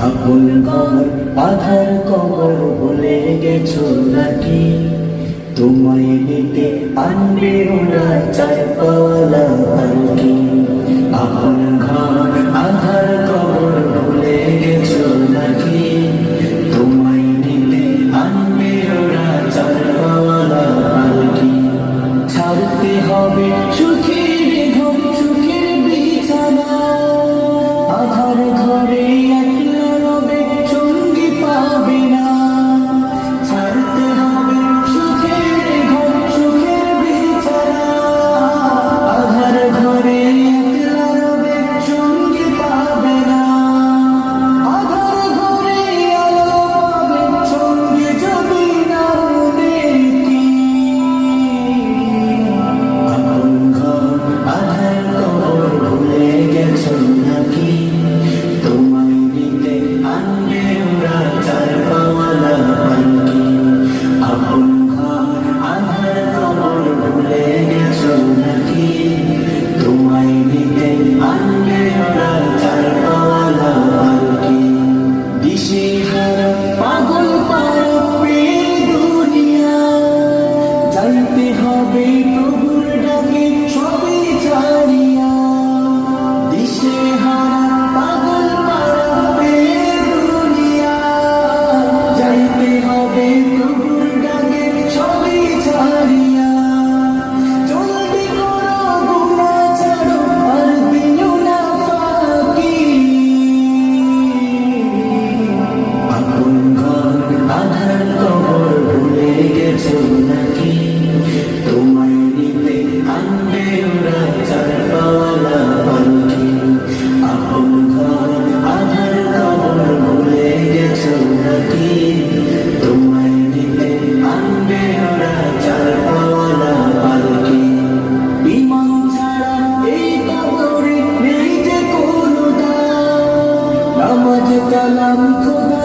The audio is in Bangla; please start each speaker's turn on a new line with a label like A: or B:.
A: আপন ঘর আধার কবর ভুলে গেছো নাকি? তোমায় নিতে আনবে ওরা চার পাওয়ালা পালকি। আপন ঘর আধার কবর ভুলে গেছো নাকি? তোমায় নিতে আনবে ওরা চার পাওয়ালা পালকি। ছাড়তে হবে সুখের ঘর সুখের বিছানা, আধার ঘরে একলা রবে সঙ্গী পাবে না। ছাড়তে হবে সুখের ঘর সুখের বিছানা, আধার ঘরে একলা রবে সঙ্গী পাবে না। আধার ঘরে আলো পাবে সঙ্গে যদি না দেখি। আপন ঘর আধার কবর ভুলে গেছো নাকি? তোমায় নিতে আনবে ওরা চার পাওয়ালা পালকি। আপন ঘর আধার কবর ভুলে গেছো নাকি? তোমায় নিতে আনবে ওরা চার পাওয়ালা পালকি। দিশেহারা পাগল পারা পেয়ে দুনিয়া, যাইতে হবে প্রভুর ডাকে সবই ছাড়িয়া। দিশেহারা পাগল পারা পেয়ে দুনিয়া, যাইতে হবে প্রভুর ডাকে সবই ছাড়িয়া। চলবে করো গুনাহ ছাড়ো আর দিও না ফাঁকি। আপন ঘর আধার কবর ভুলে গেছো নাকি? তোমায় নিতে আনবে ওরা চার পাওয়ালা পালকি। আপন ঘর আধার কবর ভুলে গেছো নাকি? তোমায় নিতে আনবে ওরা চার পাওয়ালা পালকি। ঈমান ছাড়া এই কবরে নেই যে কোনো দাম, নামাজ কালাম খোদা